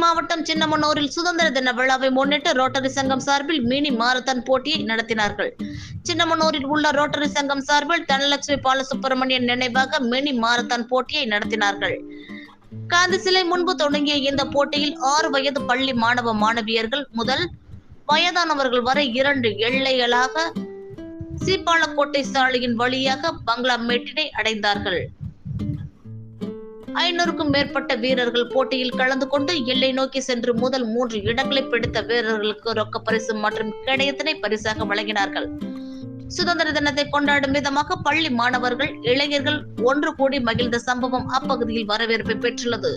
மாவட்டம் சின்னமனூரில் சுதந்திர தின விழாவை முன்னிட்டு ரோட்டரி சங்கம் சார்பில் மினி மாரத்தான் போட்டியை நடத்தினார்கள். சின்னமனூரில் உள்ள ரோட்டரி சங்கம் சார்பில் தனலட்சுமி பாலசுப்ரமணியன் நினைவாக மினி மாரத்தான் போட்டியை நடத்தினார்கள். காந்தி சிலை முன்பு தொடங்கிய இந்த போட்டியில் 6 வயது பள்ளி மாணவ மாணவியர்கள் முதல் வயதானவர்கள் வரை 2 எல்லைகளாக சீப்பாலக்கோட்டை சாலையின் வழியாக பங்களா மேட்டினை அடைந்தார்கள். 500க்கும் மேற்பட்ட வீரர்கள் போட்டியில் கலந்து கொண்டு எல்லை நோக்கி சென்று முதல் 3 இடங்களை பிடித்த வீரர்களுக்கு ரொக்க பரிசு மற்றும் கேடயத்தினை பரிசாக வழங்கினார்கள். சுதந்திர தினத்தை கொண்டாடும் விதமாக பள்ளி மாணவர்கள், இளைஞர்கள் ஒன்று கூடி மகிழ்ந்த சம்பவம் அப்பகுதியில் வரவேற்பை பெற்றுள்ளது.